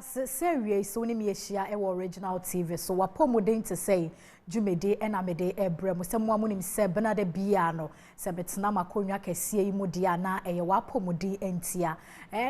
say we so ni me hia e wo Reginald TV so Wapomuden to say Jumede enamede ebre mo semwa mu nim se benade bia no se betena makonwa kese yi mu dia na eye Wapomuden entia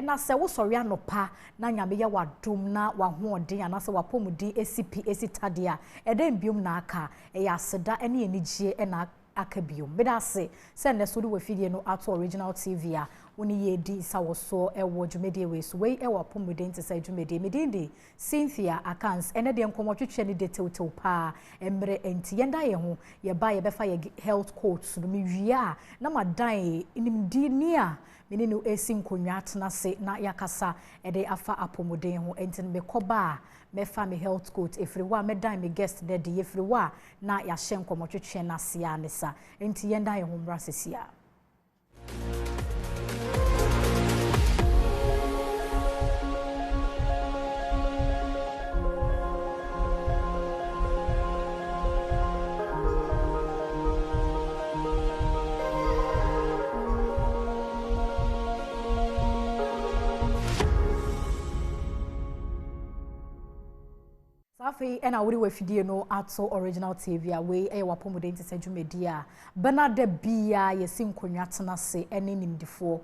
na se wo sori anopa na nyame ye wadom na wahoɔden ana se Wapomuden esipi esitadia eden biom na aka eye aseda ene enigye na akabiom medase se ne so do wafidie no ato Original TV a woni ye di sawoso ewo dwumede we so we ewo Wapomuden te say dwumede medindi Cynthia Akans ene de nkomotwetwe ne detetew pa emre enti yenda ye ho ye ba ye befa ye health coach no me wia na madan inimdi ni a meni no esi nkonwa atena se na yakasa ede afa Wapomuden ho enti me koba me fa me health coach efriwa me dan me guest de de efriwa na ya hye nkomotwetwe na se anesa enti yenda ye ho mra sesia. Safi ena wuri wafidie no ato Original TV we Wapomuden te say dwumedi a benade bia yesi nkonwa tena se ene nimdifo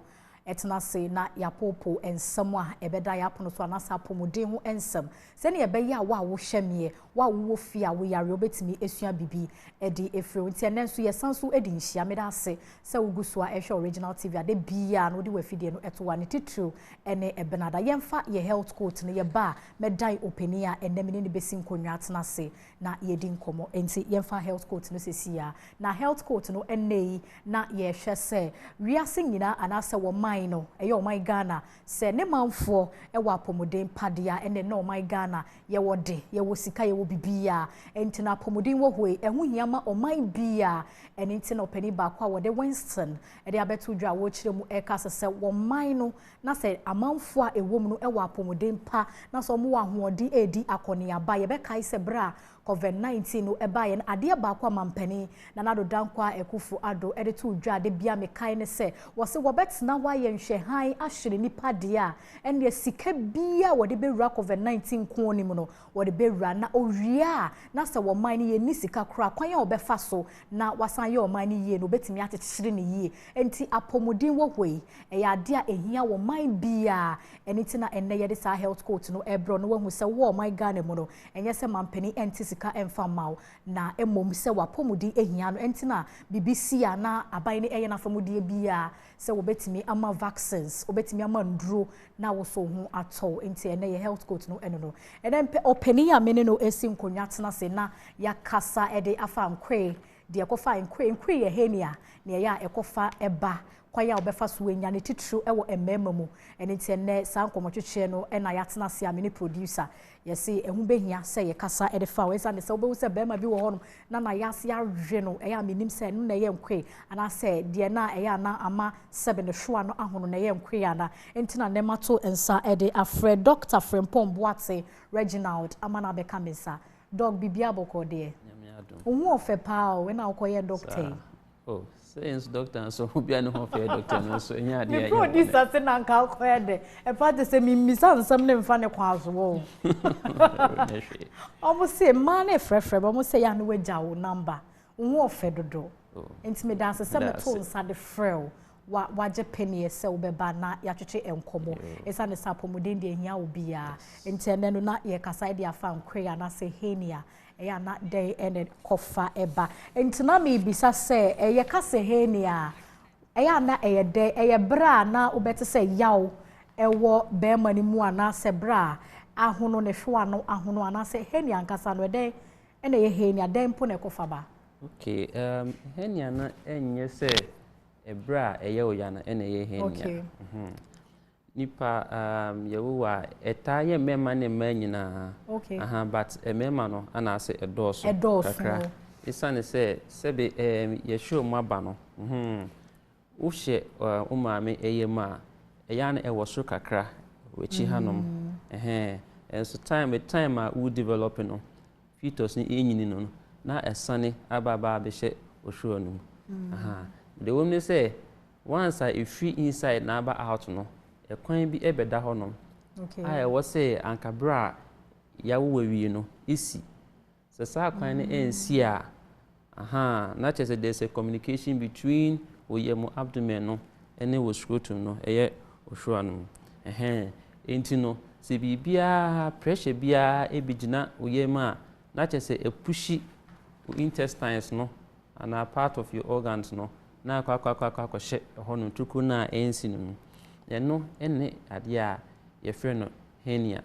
etena se na yapopo ensem a ebeda yapono so anasa Wapomuden ho ensem se ne ebe ya wa wo hwemie wa wo fi a wo yare obetimi esua bibi edi efre nti ene nso yesanso edi nhia medase se wuguso a ehwe Original TV ade bia no de wafidie no eto wa ne titru ene ebenada yemfa ye health coach ne ye ba medai openia ene mini ne besi nkonwa atena se na yedi nkomo enti yemfa health coach no sesia na health coach no ene na ye hwe se wiase nyina anase wo man no eyo my Ghana se ne manfo e Wapomuden padea ene no my Ghana ye wode ye wo sika ye wo bibia enti na Wapomuden wo hoi ehu hiama o my bia ene enti na opani ba kwa wode Winston e de abeto dwa wo kire mu e ka se wo man no na se amanfo a ewom no e Wapomuden pa na so mo wa hoɔden edi akɔne aba ye be kai se bra COVID-19 no eba ye ade ba kwa mampani na nado dankwa ekufu ado ede to dwa de bia me kai ne se wo se wo betena wa ye nhwe han ahyere nipa de a ene sika bia wo de bewura COVID-19 ko ni mu no wo de bewura na owia na se wo man ye ni sika kra kwan ya obefa so na wasan ye o man ye no betimi atekyere ne yie enti Wapomuden wo hoi e ya ade a ehia wo man bia ene ti na ene ye de sa health coach no ebro no wahu se wo my Ghana mu no enye se mampani enti sika emfa maw na emom se Wapomuden ehia no enti na BBC a na aban ne eye na famudie bia se wo betimi ama vaccines obetimi ama nduro na wo so ho atɔ enti ene ye health coach no eno no ene mpe opani a mene no esi nkonwa tena se na yakasa ede afa nkwe de ekofa nkwe ye Hernia ne ya ekofa eba kwaya obefa so enya ne titru ewo emema mu ene nti ene sa nkomotwetwe no ena yatena se amene producer yesi ehu behia se ye kasa edefa we sa ne se obewu se bema bi wo hono na yase ahwe no eya menim se no na ye nkwe ana se de na eya na ama 7 ne hwa no ahono na ye nkwe ana enti na ne mato ensa ede afre Dr. Frimpong Boateng Reginald amana beka mesa dog bibia bokode ohu ofe pa o we na ukoye doctor oh since doctor so bia no hofe doctor no so nya de ya producer se na nka ukoye de e pa de se mi misa nsam ne mfa ne kwa azo wo omo se ma na frefre ba mo se ya no wagya wo number ohu ofe dodo enti me dance se me to nsa de frel wa Japan se obeba na ya twetwe enkomo esa ne sa Wapomuden de ehia obia enti ene no na ye kasa de afa nkwe ya na se Hernia eya na dey ene kofa eba enti na me bisa se eye kasa Hernia eya na eye de eye bra na obete se yaw ewo be mani mu ana se bra ahono ne hwa no ahono ana se Hernia nkasa no de ene ye Hernia de mpo ne kofa ba okay Hernia na enye se ebra eye oya na ene ye Hernia okay nipa yewa eta ye mema ne manyina okay but mema no ana ase edoso kakra isane se sebe ye show maba no wo hye umame eyema eya na ewo so kakra wechi hanom enso time a we develop no fetus ni enyini no na esane ababa be hye osho no the woman say once I free inside na aba out no ekwan bi ebeda honom okay I was say anka bra ya wo wi no isi se sa kwan ne ensi a aha na che say there's a communication between oyemu abdomen no ene wo scrotum no eye ohwa no enti no se bibia pressure bia e bigina oyemu a na che say e pushi intestines no and a part of your organs no na kwa hye ho no tuku na ensi no no ene ade a ye frɛ no hernia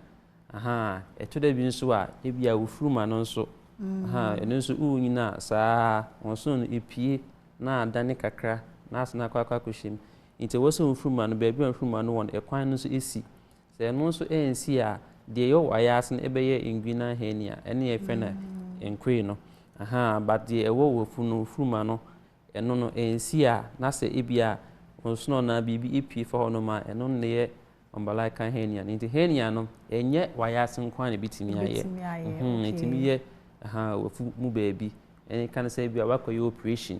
eto da bi nso a ebia wofuruma no nso eno nso unyina saa onso no epie na adane kakra na asena kwa hyeem nti woso wofuruma no baabi wofuruma no won ekwan no nso esi sɛ eno nso ensi a de yo wayas no ebeye inguinal hernia ene ye frɛ na enkwe no but de ewo wofuruma no eno no ensi a na sɛ ebia onso na bibi epie fa ho no ma eno ne ye umbilical hernia nti hernia no enye wayas nkwan ne bitimi aye etimi ye wofu mu baabi eni kan say bia wakoye operation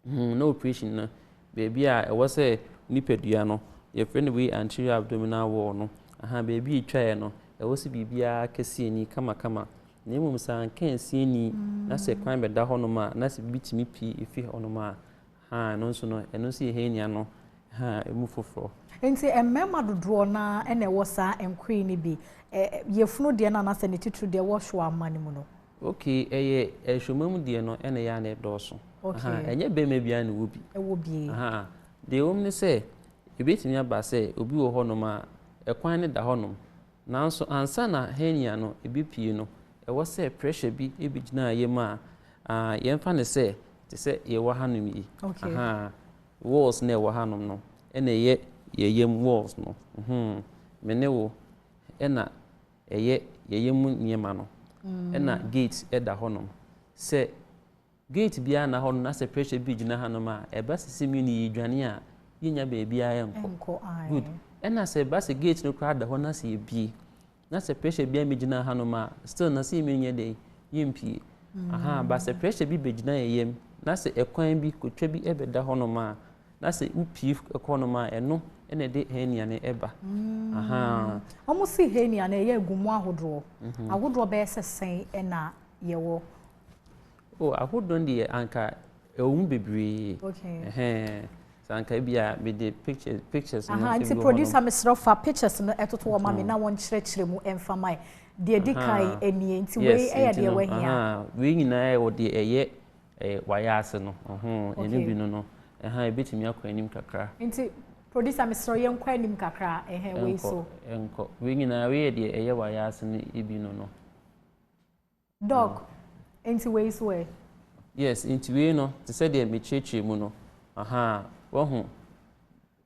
no operation no baabi a ewo say nipadua no ye friend we anterior abdominal wall no baabi etwae no ewo se bibia kese ni kama na emum san kan sieni na se kwan beda ho no ma na se bitimi pi efi ho no ma no nso no eno se hernia no emu foforo enti emmema dodo na ene wo sa enkwe ni bi yefunu de na na se ne titru de wo hwo amane mu no okay ehwomam de no ene ya na edoso enye bema bia na wo bi ewo bi de omni se ebetimi aba se obi wo ho no ma ekwan ne da ho no nanso ansa na hernia no ebipie no ewo se pressure bi ebigina ayema yemfa ne se te se ye wo hanom yi walls na wo hanom no ene ye yeyem walls no mene wo ena yeyem niema no ena gate eda honom se gate bia na hono na se pressure bi gina hanom a eba sisimi ni yidwane a yenya baabi a enko good ena se ba se gate no kra da ho na se ebie na se pressure bia me gina hanom a still na se menye de yempie ba se pressure bi begina yeyem na se ekwan bi kotwa bi ebeda honom a na se upie ekonom a eno ene de hernia ne eba omo si hernia na ye gumu ahodro be sesen ena yewo ahodro ndi anka ewum bebre sanka bia be the pictures no anti producer Mr. Fa pictures no etoto wo ma me na won kyerɛkyerɛ mu emfa mai de dikai enie nti we de we hia we nyina e wo de eye wayase no enu bi no ebetimi akwa anim kakra nti producer Mr. Yenkwa anim kakra we so enko we nyina we de eye wayase no ibi no dog nti we so yes nti we no te say de mecheche mu no wo hu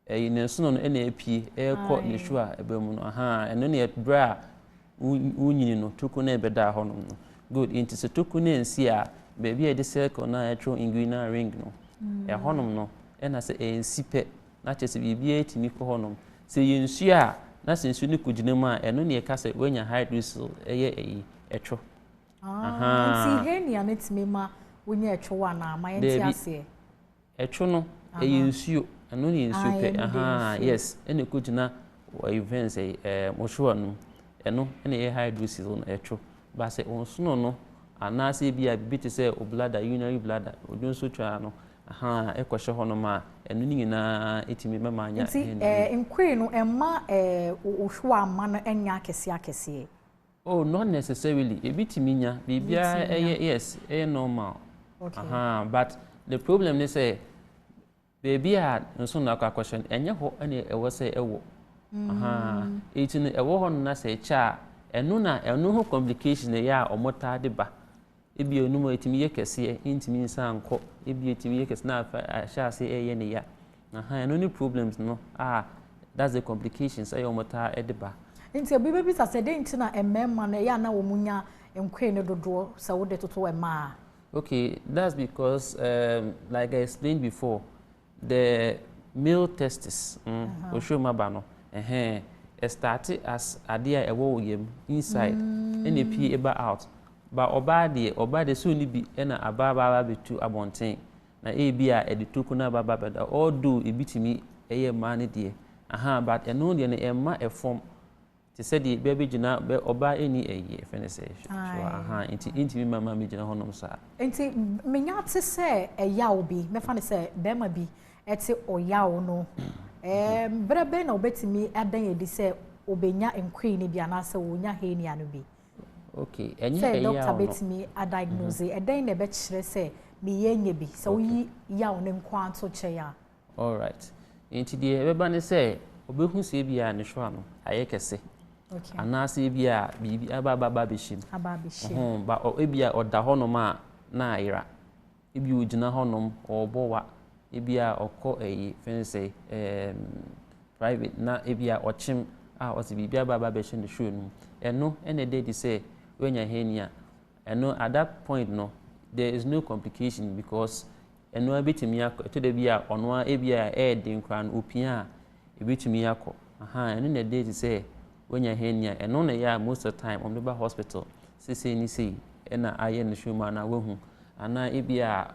nenso no ena epie ekọ ne hwu a ebe mu no eno ne bra unyini no tuku na ebeda ho no good nti se tuku na ensi a baby e de circle na etro inguinal ring no honom no ena se ensipe na chese bibia etimi ko honom se yensu a na se nsu ne kugina mu a eno ne e ka se wenya hydrocele eye etwo nti hernia ne timi ma wonya etwo wa na ma yenti ase etwo no yensu eno ne yensu pe yes ene kugina events moshua no eno ene ye hydrocele no etwo ba se onsuno no anase bia bibiti se bladder urinary bladder odun so twa no ekɔhye ho no ma enu nyina etimi mema anya enkwe no emma ohwo ama no enya akese not necessarily ebitimi nya bibia yes normal but the problem is say baby a nso na akɔhye enye ho ene ewo se ewo etini ewo ho na se cha enu ho complication ya omota de ba ebi onum etimi ye kese intimi nsa anko ebi etimi ye kese na afa se eye ne ya eno ni problems no that's the complications ayo mota edeba nti obi bebi sase de ntina emema na ya na wo munya enkwe ne dodo se wo de toto ema okay that's because like I explained before the male testis oshomaba no it started as adia ewo yem inside and pee eba out but obade so ni bi na ababa betu abonten na ebi a edituku na baba da all do ebitimi eye ma ne de but eno de na emma e form te said the baby jina be oba any a year fenese inti mama me jina honom sa inti menya te se eyawo bi me fa ne se bema bi ete oyawo no brebe na obetimi adan yedi se obenya enkwi ni bi anase wonya Hernia no bi okay enye eyawo doctor betimi a diagnose edan na be kire se me yenye bi se oyi yawo ne nkwa to che ya all right inti de beba ne se obehu se bia ne hwa no ayekese okay anase bia bibi aba beshim ba ebia oda honom a na ayira ebi ogina honom obowa ebia okọ fense private na ebia ochim a osi bibi aba beshim the show no eno ene dey say wenya Hernia eno at that point no there is no complication because eno abetimi akọ to de bia ono a ebia din kran opia ebetimi akọ eno na dey say wenya Hernia eno na ya most of the time on the hospital say ni say na aye no show ma na wehu ana ebia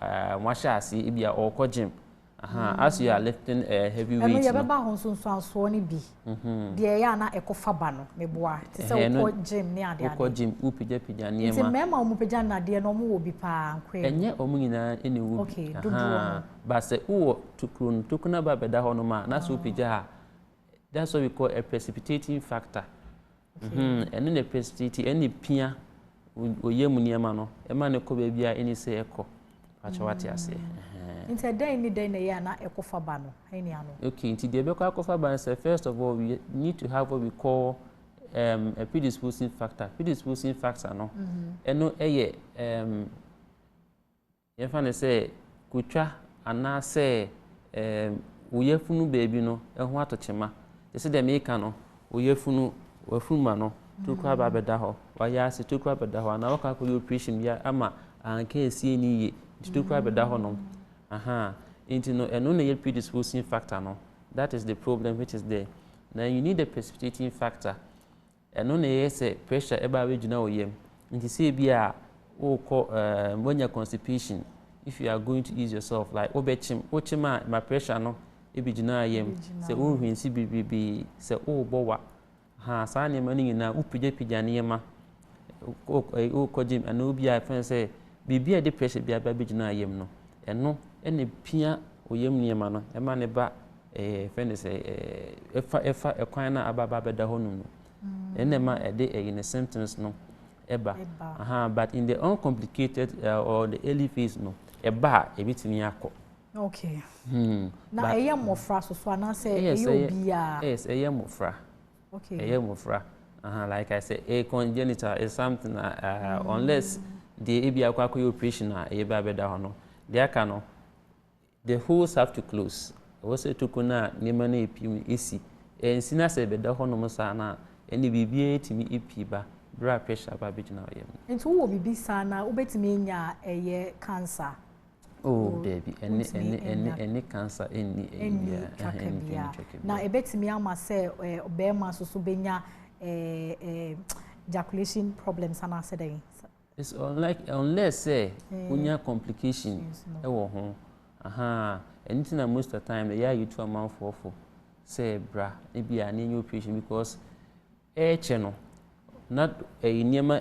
mwashasi ebia okọ gym as you are lifting a heavy weight eno ye beba honsunsu anso ni bi de ya na ekofa ba no meboa te se okọ gym ni ade okọ gym upija niema nti mema omupija na de no mo wo bi pa nkwe enye omunyina ene wo okay dudu ba se wo tukuna ba beda ho no ma na so upija ha that's what we call a precipitating factor eno na precipitating ene pia oyemu niema no ema ne ko ba bia ene se ekọ achawati ase nti den ni den na ya na ekofa ba no Hernia no okay nti de be kwa ekofa ba say first of all we need to have what we call a predisposing factor no eno eye ye fa ne say kutwa ana say uyefunu baby no eho atochema te se de meka no uyefunu wafuma no tukwa ba beda ho wa ya se tukwa beda ho na waka ko operation ya ama anka esie ni ye tukwa beda ho no into no eno na ye predisposing factor no that is the problem which is there. Now you need a precipitating factor eno na ye say pressure eba we juna oyem nti say bia o ko when you constipation if you are going to ease yourself like obechim ochima my pressure no ebi juna ayem say o hwinsi bibibi say o bowa saa ne mani na upija niema o ko gym and obi a friend say bibia de pressure bia ba juna ayem no eno ene pia oyem niema no ema ne ba friend say efa ekwan na ababa beda ho no ene ma ede in the symptoms no eba but in the uncomplicated or the early phase no eba ebitimi akọ okay na eye mofra so ana say eye obi a yes eye mofra okay eye mofra like I say a congenital is something unless the ebi akwa operation na eye ba beda ho no they aka no the holes have to close also to kuna nema na epi esi ensina se beda ho no sa na ene bibie timi epi ba blood pressure ba bejina oyem nti wo bibi sana obetimi enya eye cancer baby any cancer any na ebetimi ama se obema so benya ejaculation problems ana say it's unless say unya complication e wo ho anything that most of the time yeah you to amount for say bra e bia na any operation because cheno not niema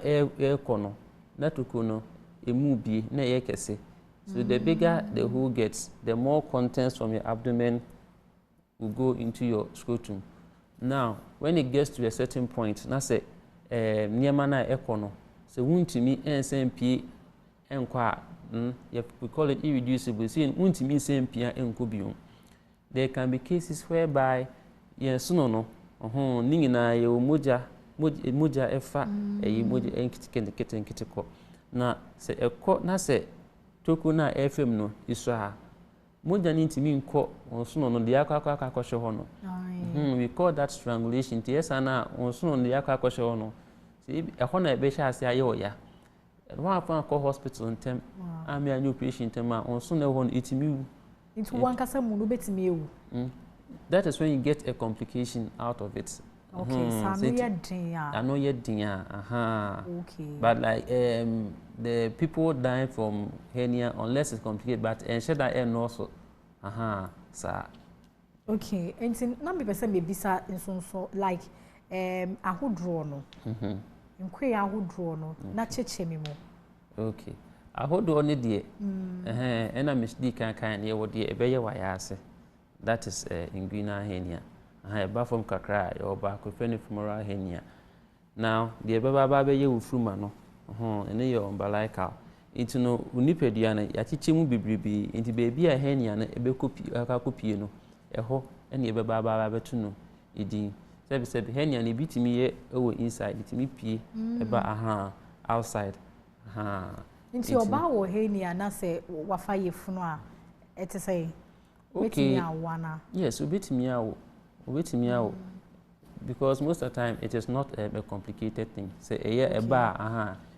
kono not kono emu bi na ye kese so the bigger the hole gets the more contents from your abdomen will go into your scrotum. Now when it gets to a certain point na say niema na kono so wuntimi ensempie enkwa we call it irreducible so wuntimi ensempia enko biom. There can be cases whereby yes no ningina ye moja efa moja enkiti ko na se ekọ na se toku na fm no iso ha moja ni ntimi nko onso no de akwa hwe ho no we call that strangulation ti esa na onso no de akwa hwe ho no se ehọ na ebe sha ase aye oya one afan ko hospital ntem am ya new patient ntem a onso na ho no itimi into one kasa mu no betimi ewu. That is when you get a complication out of it. Okay, so I know you're dear. Okay. But like the people dying from hernia unless it's complicated, but ensure that and also sir. Okay, and now me person maybe sa in so like ahodro no nkwe ahodro no na chechemi mo okay ahodo ne de ena misdi kan ne wo de ebeye wayase that is inguinal hernia eba from kakra e ba ko feni femoral hernia now the baba be ye wufruma no ene ye umbilical into no unipadua na yachiche mu bibribi into baby a hernia na ebe kopi aka kopie no eho ene ye baba betu no idin sebe hernia ne bitimi ye ewo inside bitimi pie eba outside nti oba wo hernia na se wafa yefunu a ete say betimi awana yes obetimi awo because most of the time it is not a complicated thing say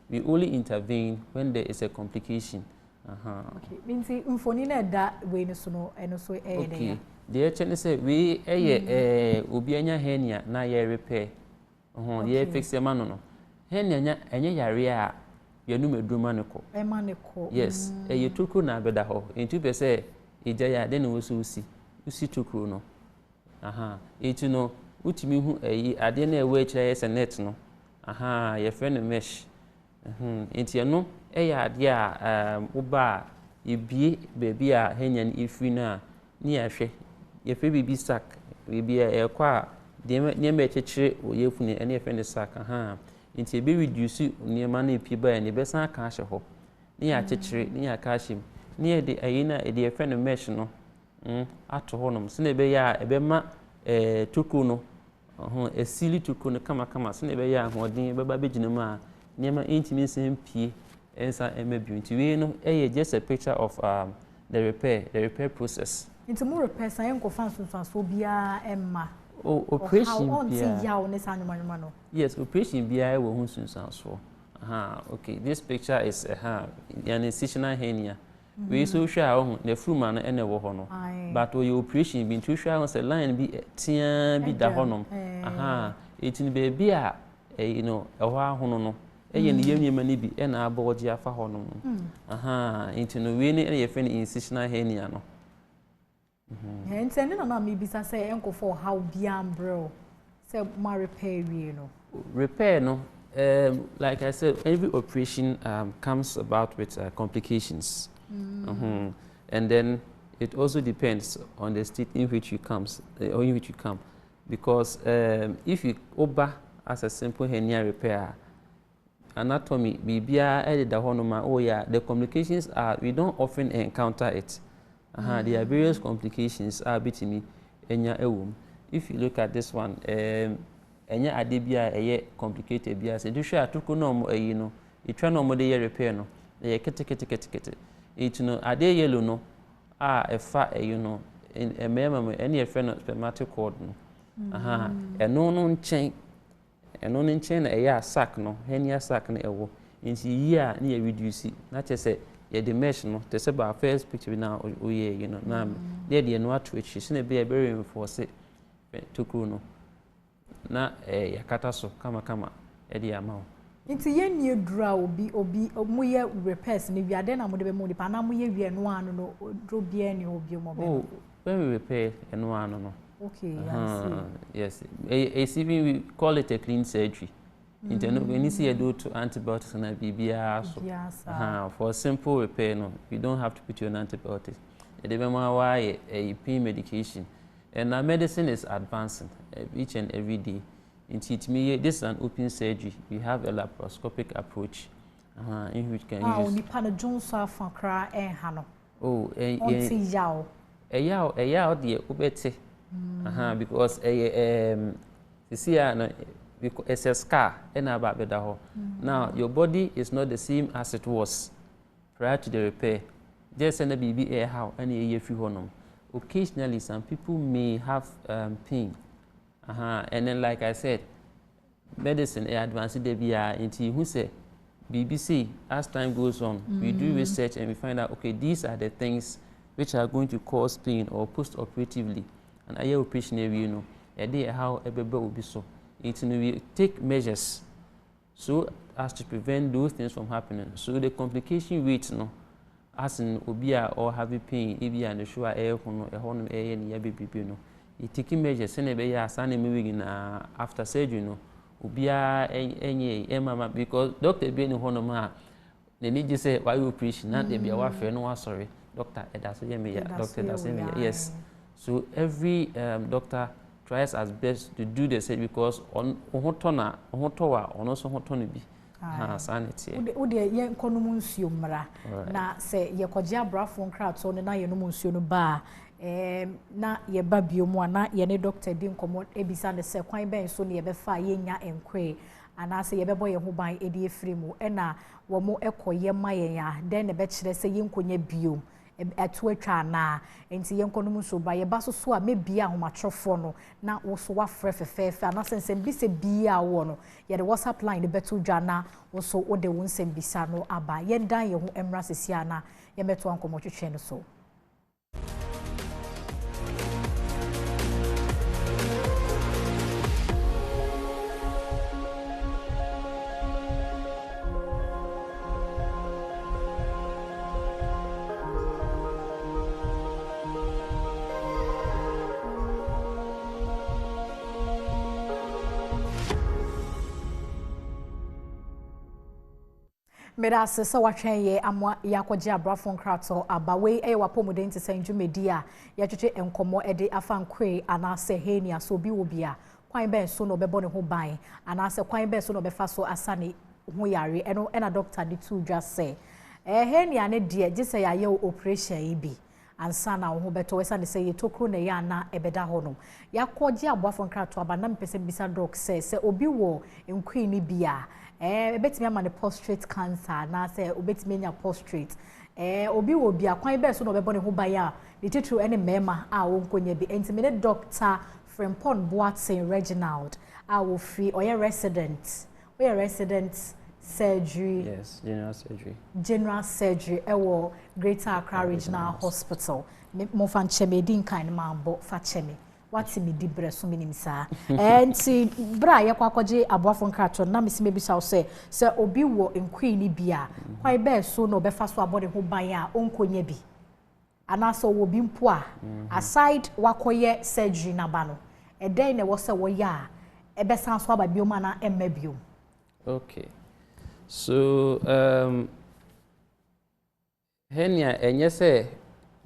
we only intervene when there is a complication okay means mfoni na da we no so no eno so okay the actually say we obi anya hernia na ye repair ye fix e mano no hernia enye yare a yanum edruma ne ko yes ye tukru na beda ho ntu be say ija ya de no wo usi tukru no etu no utimi hu ade na ewe kire yes net no ye friend mesh enti no ya ade a uba ebie baby a hernia ni ifri na ni ahwe ye fe bibi sack bibi e kwa de me chechire oyefuni ene ye friend sack enti be reduce niema na epie ba ne be san ka ahye ho ni ya chechire ni ya ka ahye ni ye de ayina e de friend mesh no ato ho no se na be ya ebe ma tuku no esili tuku no kama se na be ya hodin be ba begina mu a niema intimi sem pie ensa emabio nti we no just a picture of the repair process. Into more repair san ko fan so bia emma operation bia yaw ne san nyuma no yes operation bia we hu sunsan so okay this picture is an incisional hernia we so hwa the fruma no ene wo ho no but we operation bi ntu hwa ho se line bi tia bi da ho no etin baby a you know eho ahono no eye ne yemnyema ni bi e na aboje afa ho no etin no we ne ye fe incisional hernia no hence and na me bisa say enko for how biam bro say ma repair we no repair no like I said every operation comes about with complications and then it also depends on the state in which you come because if you oba as a simple hernia repair anatomy bibia edit the honoma the complications are we don't often encounter it. There are various complications bitimi enya ewum. If you look at this one, enya adebia eye complicated bia se dihwe atoko no mo ayi no etwa no mo de ye repair no ye kete it no ade yellow no efa ayi no emema mo ene ye friend spermatic cord no eno no nchen na eye sac no hernia sac no ewo nti yi a na ye reduce na chese the mesh no te se ba first picture na you know na there no atwechi se na be very reinforce tukuru no na yakata so kama e de ama nti ye nie dura obi mu ye repairs ni wiade na mo de be mu pa na mo ye wie no anu no dro bia ni obi mo be when we repair eno anu no okay yes we call it a clean surgery. When you see a do to antibiotics and BBR, for simple repair, no, you don't have to put you on antibiotics. Why a pain medication, and our medicine is advancing each and every day. In this is an open surgery. We have a laparoscopic approach, in which can use. Ni pana Johnson from Accra and Hano. Yao dear ubete, because you see it's a scar now your body is not the same as it was prior to the repair. Just send a baby how any occasionally some people may have pain and then like I said medicine advanced into who say BBC as time goes on we do research and we find out okay these are the things which are going to cause pain or post-operatively and I operation how a baby will be so. We take measures so as to prevent those things from happening. So the complication rate, no, as in obia or having pain, ebia and the show air no, a honum air and yabi no, you take measures and be ya sanny moving after surgery no ubia any mama because doctor be in honoma they need to say why you preach not they be our friend no sorry doctor that's me doctor that's me yes so every doctor tries as best to do the same because on hotona hotowa on also hotoni bi sanity wo de ye nkonom nsuo mra na se ye koje abrafo nkrato ne na ye no nsuo no ba na ye ba biomu na ye ne doctor di nkomo ebisa ne se kwan ben so ne ye be fa ye nya enkwe ana se ye be boye ho ban edi efiri mu na wo mo ekoye maye ya den ne be kire se ye nkonya biom atu atwa na enti ye nkonom nsuo ba ye ba so a mebia ahomatrofo no na wo so wa frefefefe ana sensem bi se bia wo no ye the WhatsApp line de betu dwa na wo so wo de wo nsem bisa no aba ye dan ye ho emra sesia na ye meto ankomo twetwe no so Mera se watwen ye amwa yakwaje abrafo nkrato abawe Wapomuden te sanju media ya twetwe enkomo ede afankwe anase Hernia so bi wo bia kwan ben so no bebo ne ho ban anase kwan ben so no befa so asane ho yare eno na doctor de tu dwa se Hernia ne de gise ya ye operation yi bi ansa na ho beto wesa ne se ye tokro na ya na ebeda ho no yakwaje abrafo nkrato aba na mpese bisa doc se obi wo enkwi ni bia betimi ama ne prostate cancer na say obetimi nya prostate obi wo bia kwan be so no bebo ne ho ban ya ne titru ene mema a wonkonya bi enti me ne doctor Frimpong Boateng Reginald a wo free oye resident surgery yes general surgery ewo Greater Accra Regional Hospital mo fan cheme din kan ma bo fa cheme wati mi di breso minim sa enti bra ye kwakwaje aboafo nkrato na mesime bi sa se obi wo enkwi ni bia kwai be so no be fa so abode ho ban a onkonya bi anaso wo bi mpo a aside wakoye surgery na ba no eden ne wo se wo ya ebe san so aba biom na emma biom. Okay, so hernia enye say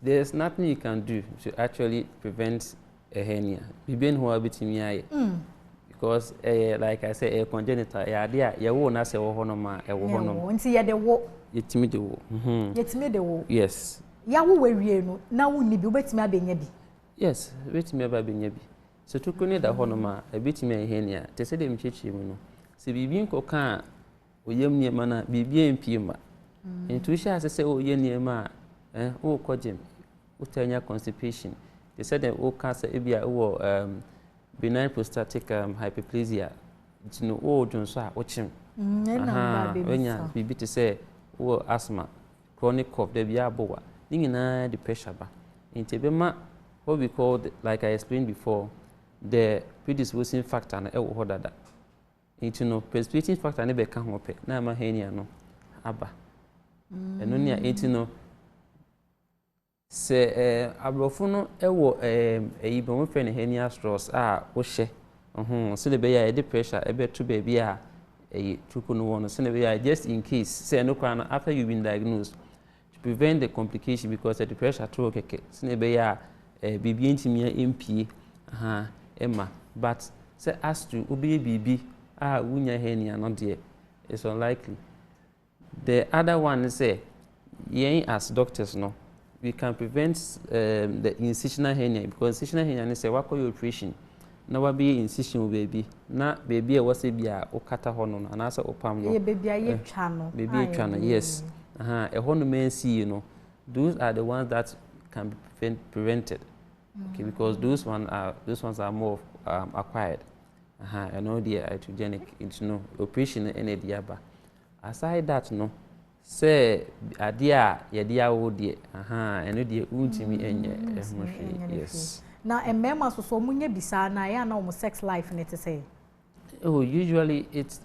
there's nothing you can do to actually prevent a hernia. Bibin who are between me, because like I say, a congenital idea, ya wo na se wo hono ma e wo hono. Nti ye de wo. Yetimi de wo. Yetimi de wo. Yes. Ya wo wewie no na wo ni bi obetimi abenya bi. Yes, betimi abenya bi. So to kone da hono ma e betimi hernia. Te se dem chechi mu no. Se bibi nko kan oyem niema na bibi empie ma. Nti sha se o ye niema o kojem. Utanya constipation. They said that all cancer ebia benign prostatic hyperplasia. You know, all Johnson watching. When you to say, asthma, chronic cough, there be a boa. The pressure ba. In Tebema, what we call, like I explained before, the predisposing factor and that. Into no precipitating factor never can hope. Na ma hernia no aba. And only into no. Se abrofo no ewo eyibo mo fe ne hernia stress wo hye so le be ya the pressure ebe to baby a truku no one so le be ya just in case say no kwa after you've been diagnosed to prevent the complication because the pressure too keke so le be ya bibi ntimi MP emma but say as to obi bibi wunya hernia no de it's unlikely. The other one is say yen as doctors no we can prevent the incisional hernia because incisional hernia is a wako operation. Na wa be incision baby. Na baby a was a bia o kata hono and answer opam no. Baby a channel. Baby a channel, yes. A hono men see, you know. Those are the ones that can be prevented. Okay, because those ones are more acquired. And no the iatrogenic, it's no operation any diaba. Aside that no. Say adia yedia wo de eno de untimi enye yes na emema so munye bisa na ya na o sex life ne te say usually it's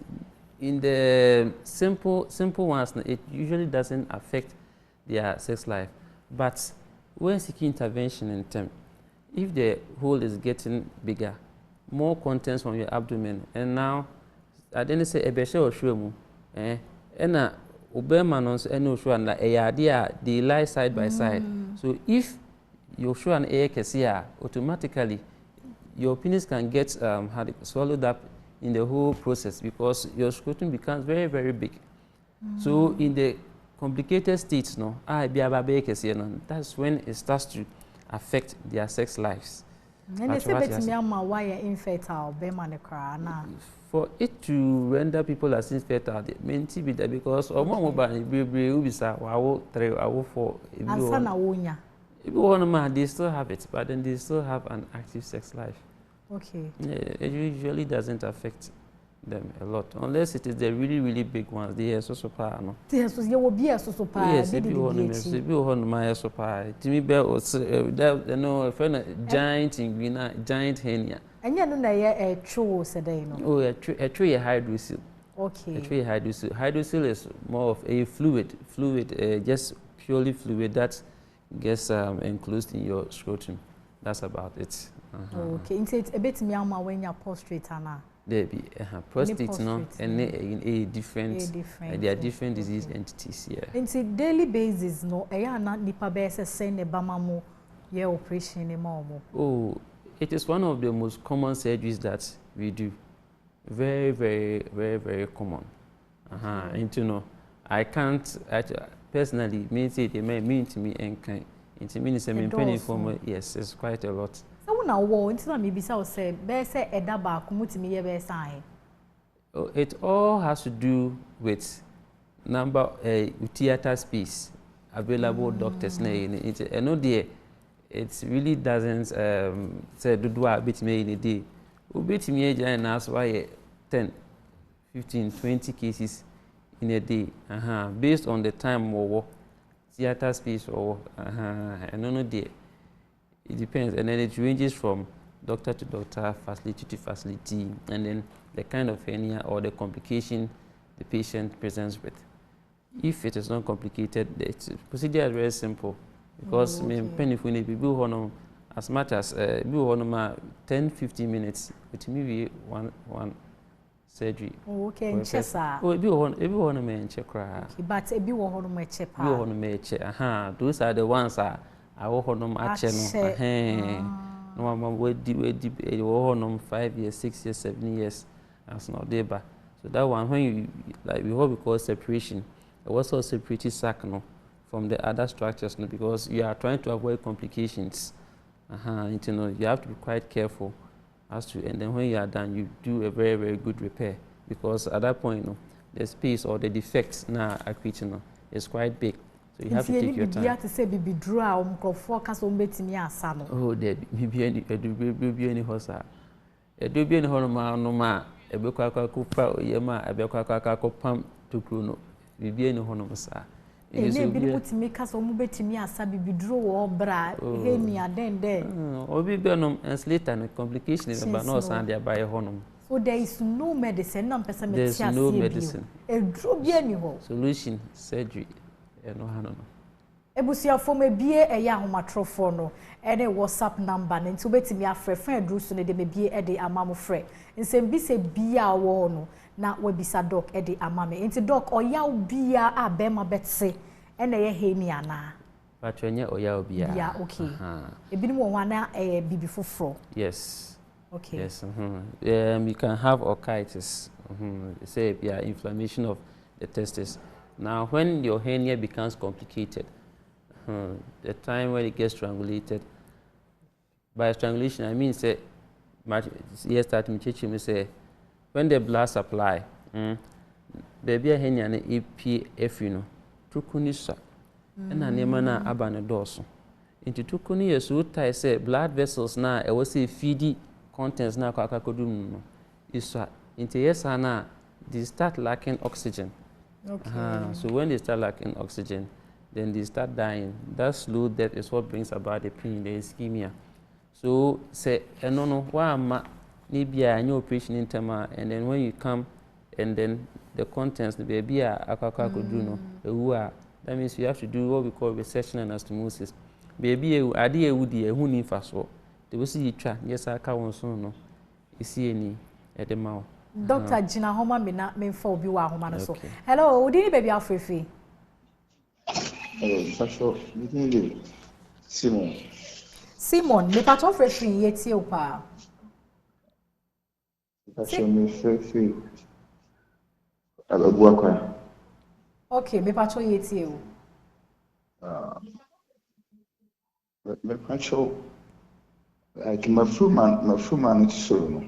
in the simple ones it usually doesn't affect their sex life but when seeking intervention in term if the hole is getting bigger, more contents from your abdomen, and now I didn't say a beshe or shwemu, and obema nons and no shwan la a they lie side by side. So if you show an air kesia, automatically your penis can get swallowed up in the whole process because your scrotum becomes very, very big. So in the complicated states, no, that's when it starts to affect their sex lives. For it to render people as infertile, it means that because they still have it, but then they still have an active sex life. Okay. It usually doesn't affect them a lot, unless it is the really, really big ones. They are so power, no. Yes, you will be a so power. Yes, if you want my so power. Timmy Bell was a friend, giant in green, giant hernia. And you know, a true said, oh, a tree hydrocele. Okay. A tree hydrocele. Hydrocele is more of a fluid, just purely fluid that gets enclosed in your scrotum. That's about it. Okay, it's a bit me when you're prostrate, Anna. There be prostate, no, and a different, there are different disease entities here. It's a daily basis, no, not nipa bese send a bamamu, ye operation a momo. Oh, it is one of the most common surgeries that we do. Very, very, very, very common. And you know, I can't personally say they may mean to me and kind. It means I'm penny for me. Yes, it's quite a lot. So now, until maybe so say, best say edaba kumutimi ye be sign. It all has to do with number theater space available doctors. I know it really doesn't say do a bit me in a day. Bit me and ask why 10, 15, 20 cases in a day. Based on the time or theater space or I don't know there. It depends, and then it ranges from doctor to doctor, facility to facility, and then the kind of hernia or the complication the patient presents with. If it is not complicated, the procedure is very simple because as much as 10-15 minutes, it may be one surgery. Okay, in Chesa. Oh, everyone may check. But everyone may check. Those are the ones I will hold them at no, we 5 years, 6 years, 7 years. That's not there, but so that one when you like what we call separation, it was also separated sac from the other structures because you are trying to avoid complications. You know, you have to be quite careful as to, and then when you are done, you do a very, very good repair because at that point, the space or the defects now accreting is quite big. So you have to take your time. You have to say, "Baby, draw focus on betting me as oh, there be any horse. A do be any hormone, no ma, a bukaka kupa, yama, a bukaka pump to Bruno. We be any hormosa. It is able to make us on betting me as Sabi draw or bra, Hernia, then there. Or be Burnham and Slater and complications about no sound there by a honum. So there is no medicine, no person. There's no medicine. A draw be any solution, surgery. No. Ebusia for me be a young matrofono, and a WhatsApp number, and to bet me a friend Druso de be a de amamo fre. And say be say be a wono, now we be sa doc e de amame. Into doc or yaw be a bema betse, and a hernia na. But when you or yaw be a okay. A bit more one a bibi fro. Yes. Okay. Yes. You can have orchitis. Say be inflammation of the testes. Now, when your hernia becomes complicated, the time when it gets strangulated, by strangulation, I mean, say, when the blood supply, there be a hernia and EPF, tukunisa, and a nemana abana dorso. Into tukuni, so I say, blood vessels now, I will say, feedy contents now, kakakudum, is into yes, they start lacking oxygen. Okay. So when they start lacking oxygen, then they start dying. That slow death is what brings about the pain, the ischemia. So say, no, why am maybe a new operation in Tama, and then when you come, and then the contents, the baby that means you have to do what we call resection anastomosis. Baby, idea would be a huni faso. they will see twa yes aka won so no isi eni e de ma wo Dr. Gina Homa me for obi wa homa no so hello odi ni baby afrefe Pastor meeting Simon me patro frefe yeti o pa Pastor me frefe Abuakwa okay me patro yeti o me patro like my fruman so no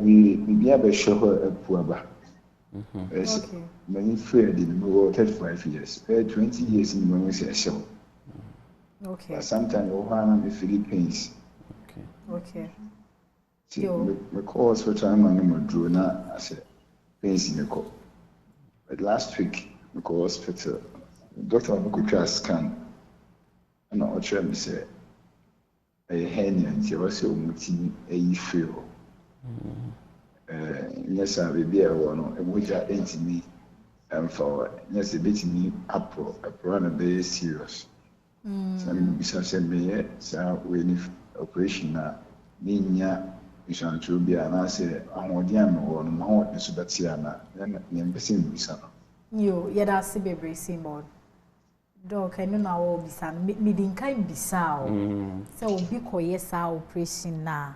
we be show her Puaba. Okay. Many friends in over 35 years, 20 years in the moment show. Okay. But sometimes Ohana the Philippines. Okay. See, my calls for time and drew now as a pains in the call. But last week, we go hospital, Dr. Abukucha scan, and I try to say a hernia, and she was so much a feel. Yes, I will be a one, and which are intimate and for yes, a bit me up a run very serious. Some send me, so when operation now, Ninya is on to be an answer. I'm on the or more than Subatiana, then the embassy. You, yet I see baby Simon. Dog, I know now will be some meeting kind be sow. So be yes, our operation now.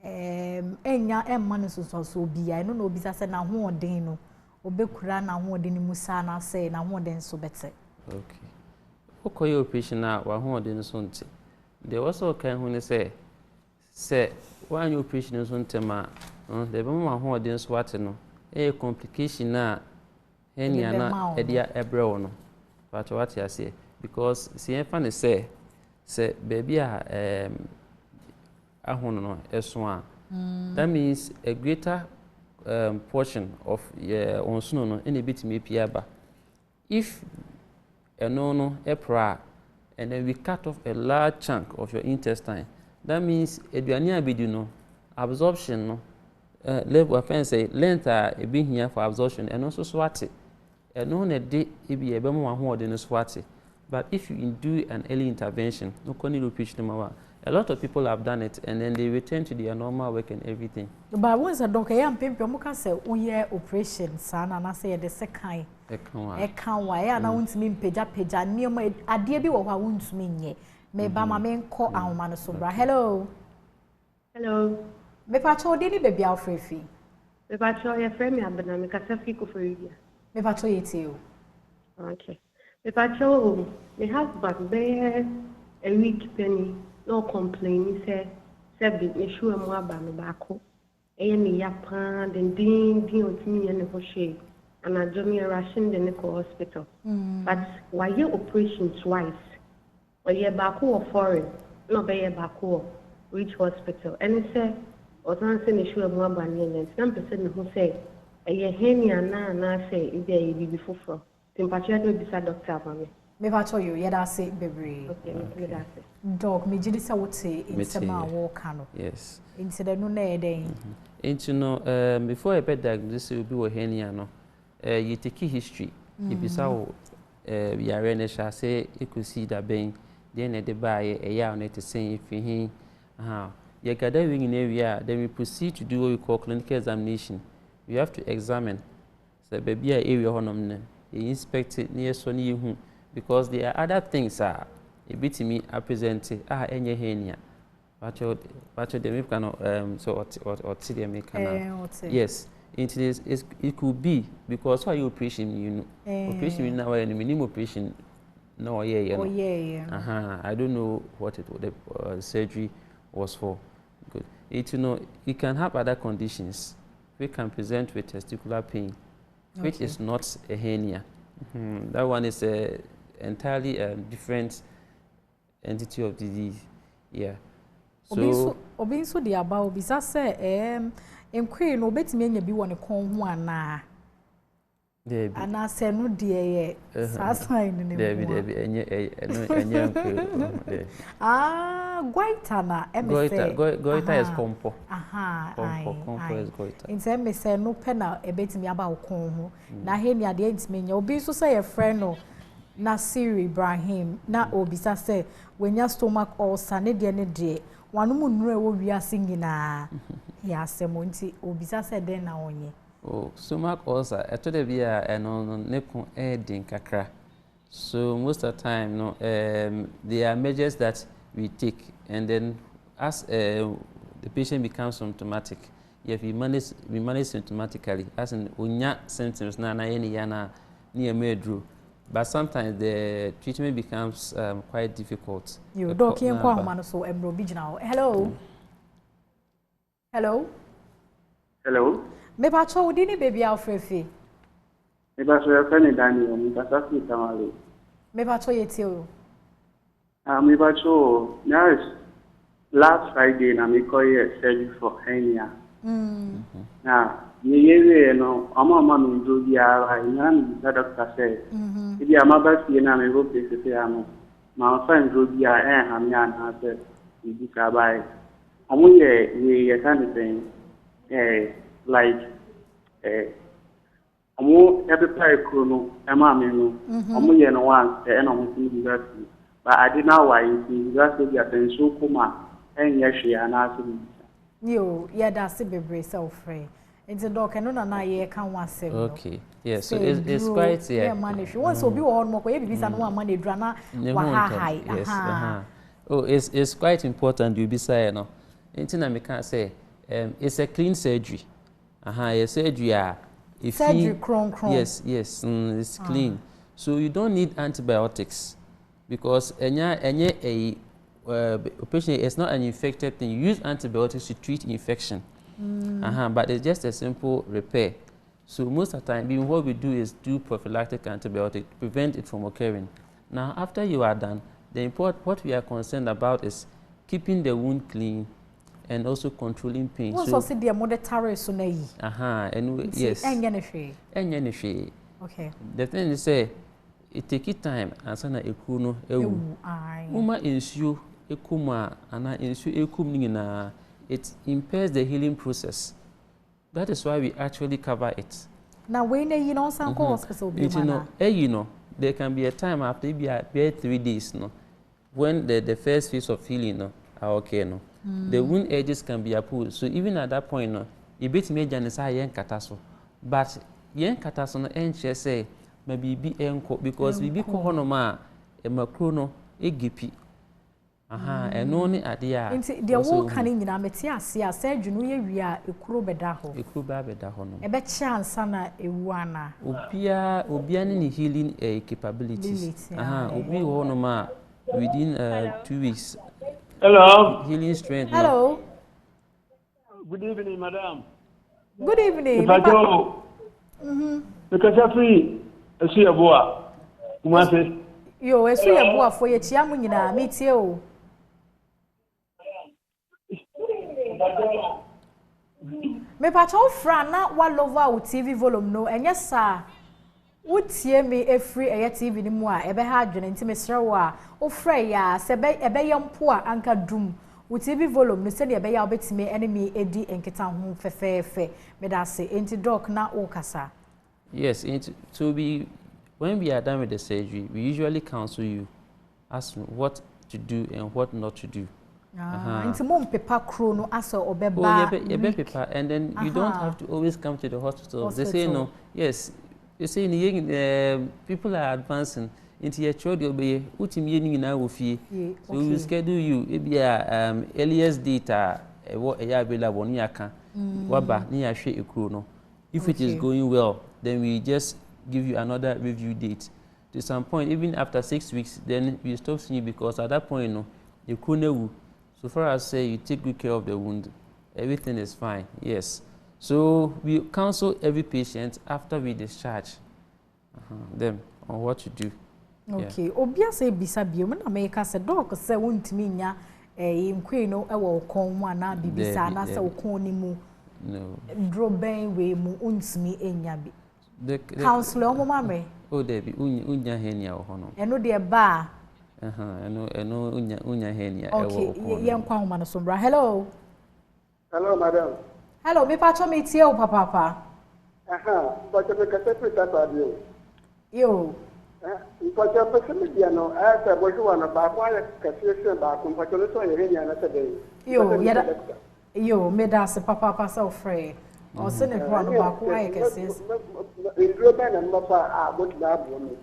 Enya man so be I no no bisa say na ho odin no obekura na ho odin musa na say na ho odin so better okay okoye operation na wa ho odin so nti de also kan hu ne say wa anyo operation so ntema de be ma ho odin so ate no complication na Hernia na edia ebre wo no but what you say because see en fa ne say baby a ahono no that means a greater portion of onsuno no in a bit me piaba if no epra and then we cut off a large chunk of your intestine that means eduane abidi no absorption no level of say length e be here for absorption and also swati and no na de e be ebe mo ho ode no swati but if you do an early intervention no koni repeat no a lot of people have done it and then they return to their normal work and everything. But once a doctor, I am paying you can say, oh, yeah, operation, son, and I say the second. I can't why, and I want to mean Peja, near my idea be what I want to mean ye. Maybe my main call our man sobra. Hello. Hello. Me patro didn't baby our free fee. Me patro your friend me abena me kasa fiko for you. Me patro you. Okay. Me patro me husband there a week penny. No complain, he said, be sure more about me back home. Any yapan, then ding with me and the shade, and I do me a ration in the hospital. But why your operation twice? Or you're back or foreign, not by your back or which hospital. And he said, or something is sure more about me, and some person who say, a year Hernia na say, if there be before for. Temperature will be said, Doctor for me. Me patro you, yeah, that's it, baby. Okay. Dog, me jidi sa wote in sema walk no. Yes. Into the no na den. Into no before a bed diagnosis will be with Hernia no. You take history. If you saw yare ne sha say you could see that being then the buy a year on it to say if he you gather in area then we proceed to do what we call clinical examination. We have to examine so baby area honum you inspect it near Sony who because there are other things a bit me are presented any hernia but the can so or see them can yes it could be because why you operation you know operation now and minimum operation no I don't know what the surgery was for good it it can have other conditions we can present with testicular pain which is not a hernia that one is a entirely different entity of disease. Yeah. So obi so dey about obi say enkwee no obetimi anya bi woni kon ho ana. Debi. Ana se no dey sa sign ne. Debi enye enye goita na emese. Goita is pompo. Pompo is goita. Inse emese no pe na ebetimi aba kon ho. Na hernia dey ntimi nya obi so say your friend no Nasir Ibrahim na obisa say when your stomach ulcer ne de wanu mu nure wo wiase nyina ya semonti obisa say den na onye stomach ulcer eto de bia eno ne ko din kakra. So most of the time no there are measures that we take, and then as the patient becomes symptomatic, if we manage symptomatically, as in unya symptoms na any yana near medru. But sometimes the treatment becomes quite difficult. You doc yen kwa humano so Reginald. Hello. Hello. Hello. Me pa cho udini baby Alfrefi. Me pa so yakani Daniel, me pa safi tamale. Me pa cho yetio. Me pa cho nurse last Friday na me call surgery for hernia. Now, me no ama me do dia ina the doctor said. If you am about to na me go place say am. Ma find do dia hernia na say ibi ka bai. Omo ye kind thing like omo every play no ema me no omo ye no one e na omo see university. But I did not why university attention kuma enya hwe ana so. Yo, yeah, that's a baby self-free. It's a dog, and no, ye can't want to. Okay, yes, so it's quite, yeah, money. If you want to be all more, maybe some more money, drama, high. Yes, oh, it's quite important you be saying, no. Anything I can't say, it's a clean surgery. A surgery, if surgery, cron. Yes, it's clean. So you don't need antibiotics because a patient is not an infected thing. You use antibiotics to treat infection, but it's just a simple repair. So most of the time, what we do is do prophylactic antibiotic to prevent it from occurring. Now, after you are done, what we are concerned about is keeping the wound clean and also controlling pain. So the monetary sunay. And yes. Okay. The thing is, say it takes time and sana ekuno uma ensure ekuma ana ensure ekum nina. It impairs the healing process. That is why we actually cover it. Now, when you know some hospital, there can be a time after maybe 3 days, when the first phase of healing are okay, the wound edges can be pulled. So even at that point, a bit major is a young cataso, but young cataso and say maybe be because we be kohonoma a macrono a gippy. And only at the the whole canning in Ametia, said you know we are a crew bedaho. A crew bedaho. A bet chance, sana a wana. Ubian healing capabilities. Ubi honoma within 2 weeks. Hello. Healing strength. Hello. Good evening, madam. Good evening. Because I'm free. I see a boy. Yo, I see a boy for your chiamunina, meet you. Me patrol Fran na one lover with TV volume no and yes sir would see me a free a TV ni mu a ebe ha adwene nti me sere wo a o frɛ ya se ebe yam po a anka dum with TV volume no se ne ebe ya obetime enemy edi enketa ho fefefe me da se enti doc na o kasa. Yes, when we are done with the surgery, we usually counsel you as what to do and what not to do. Into mom paper chrono as obeba. Paper, and then you don't have to always come to the hospital. They say no. Yes, you say people are advancing into your child. You'll be ultimately now with you. So we schedule you. Maybe earliest data. What a year bela one yaka. Waba niya share chrono. If it is going well, then we just give you another review date. To some point, even after 6 weeks, then we stop seeing you because at that point, you couldn't. So far as say you take good care of the wound, everything is fine. Yes. So we counsel every patient after we discharge them on what to do. Okay. Obia say bisa bio na America say doc say wontimi nya nkwe no e wo kon mu ana bibisa na say okon ni mu. No. Dro ben we mu untimi enya bi. The counselor omo mame. Oh there be unya hernia ho no. Eno de ba Eno unya hernia. Okay, yem kwa homa no sombra. Hello. Hello, madam. Hello, me pacho me tie o papa. But the cassette with that audio. Yo. But your person, you know, as a boy one about why Cassius back from Patolito and Hernia another day. Yo, made us a papa so free. Or send it one about why Cassius. In Ruben and Mapa are both lab women.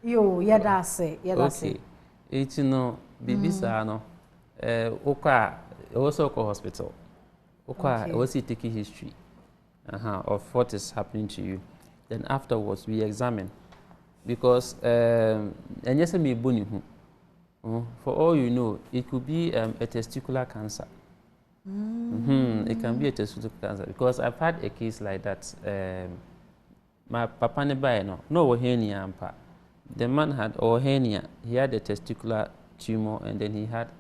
Yo, that's it. Okay. It's no, Bibisa no. Oka, also call hospital. Oka, was he taking history of what is happening to you? Then afterwards, we examine. Because, and yes, me bony. For all you know, it could be a testicular cancer. It can be a testicular cancer. Because I've had a case like that. My papa no hernia. The man had hernia. He had a testicular tumor, and then he had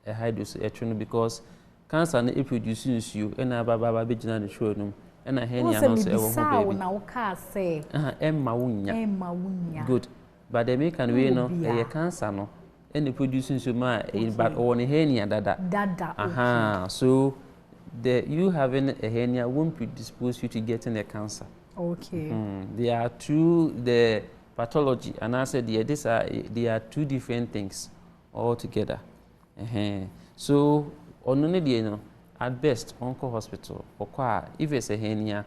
a high dose because cancer na produces you. And I baba be the show no. And a hernia also baby. Good. But the make and we know a cancer no. And the producing you but on a hernia dada. So you having a hernia won't predispose you to getting a cancer. Okay. They are through the pathology, and I said they are two different things altogether. So on at best, Onco Hospital, or if it's a hernia,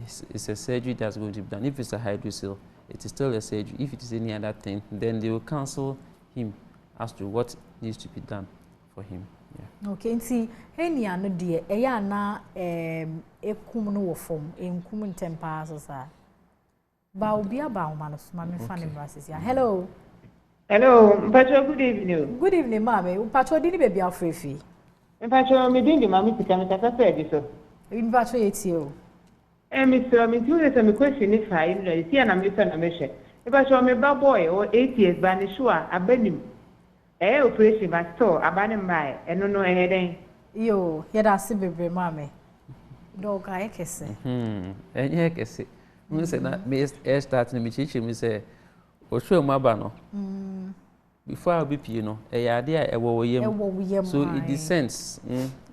it's a surgery that's going to be done. If it's a hydrocele, it is still a surgery. If it is any other thing, then they will counsel him as to what needs to be done for him. Yeah. Okay, see, hernia no dear, na ekum no form, ekum tempa so ba obi aba manus mama fan embraces ya. Hello. Hello, Pacho, good evening. Good evening, mama. Pacho dini baby afrefi. Pacho me dindi mama tika me kasa say so. In Pacho yetio. Mr. Me too is a question if I see an amisa na meshe. Pacho me ba boy or 8 years ba ni sure abanim. Operation ba store abanim mai eno no eheden. Yo, yeda se bebre mama. Dog ka ekese. Enye ekese. Me say na me start na me chichi me say osho maba no. Before I be you know, a idea so it descends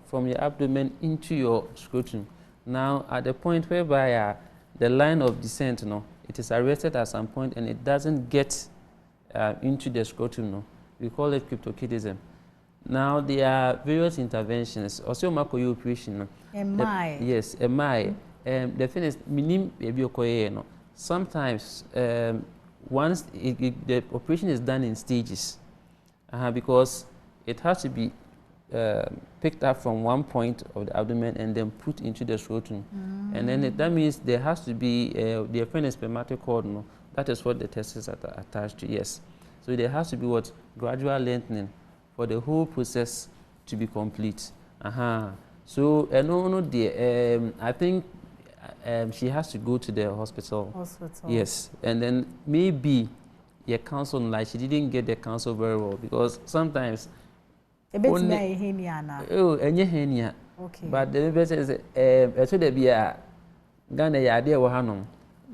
from your abdomen into your scrotum. Now at the point whereby the line of descent, no, it is arrested at some point and it doesn't get into the scrotum, no. We call it cryptorchidism. Now there are various interventions. Also, Makoyo operation. Yes, MI. The thing is, minim no. Sometimes once the operation is done in stages, because it has to be picked up from one point of the abdomen and then put into the scrotum. And then that means there has to be the apparent spermatic cord, no? That is what the testes are attached to, yes. So there has to be what? Gradual lengthening for the whole process to be complete. So, I think she has to go to the hospital. Yes, and then maybe your counsel, like she didn't get the counsel very well because sometimes. Hernia. Okay. But the person is so there be a Ghana idea wahanom.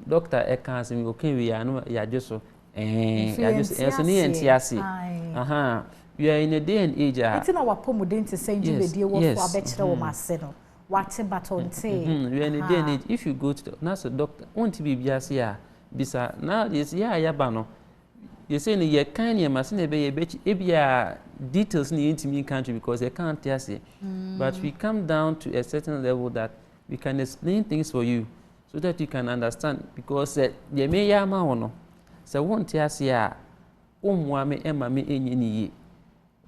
Doctor cancer me okay we are no ya just so we are in a day and age. It's in our Wapomuden to send you the deal for a better or Marcelo. What about on say? We are in a day and age. If you go to the nurse doctor, won't be biasia bisa now this yabano. You say you can't hear machine be a details in me country because I can't tell you. But we come down to a certain level that we can explain things for you so that you can understand because you may yama or no. So won't tell you me emma me any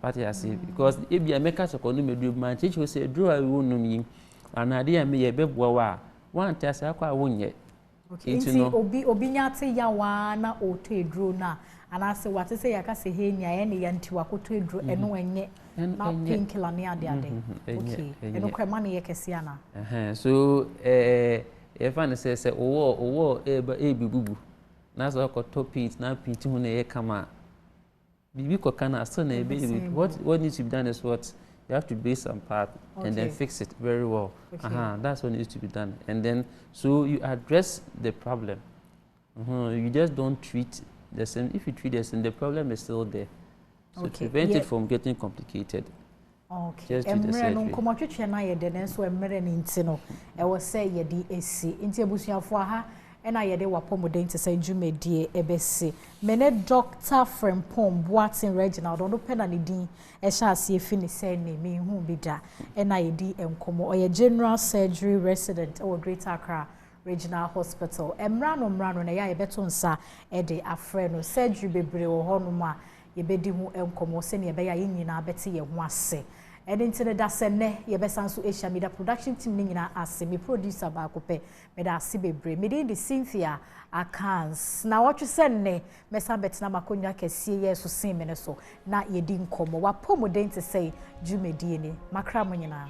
what I say because if you make us a economy do man teach will say draw I won't know me and idea me a bebwa one tell you I won't yet. Okay, obi nyate yawa na oto edro na anase wate say yaka se hernia ye ne yanti wakoto edro eno enye na painkiller ne ade okay eno kwema ne yekese ana so if an say owo bubu na so ko topit na piti hu na ye kama bibi ko kana so na baby what needs to be done is what you have to base some part and then fix it very well. That's what needs to be done. And then, so you address the problem. You just don't treat the same. If you treat the same, the problem is still there. So to prevent it from getting complicated. Okay. Just do the surgery. So, I was say, you did AC. Into Busia for her. ena yede Wapomuden te say dwumedie ebese mene Dr. Frimpong Boateng Reginald ono pena ne din ehya ase efi ne say ne me hu bi da ena yedi enkomo oye general surgery resident or Greater Accra Regional Hospital emrano na ya yebeto nsa ede afre no surgery bebre wo ho no ma yebedi hu enkomo se ne yebeya yinina bete ye ho ase ede ntene da se ne yebesanso Asia Media production team ni nyina ase me producer ba kope me da ase bebre me di Cynthia Akans na watwe se ne mesa betina makonwa kese ye so sin me ne so na yedi nkomo Wapomuden te say dwumedie ni makra mo nyina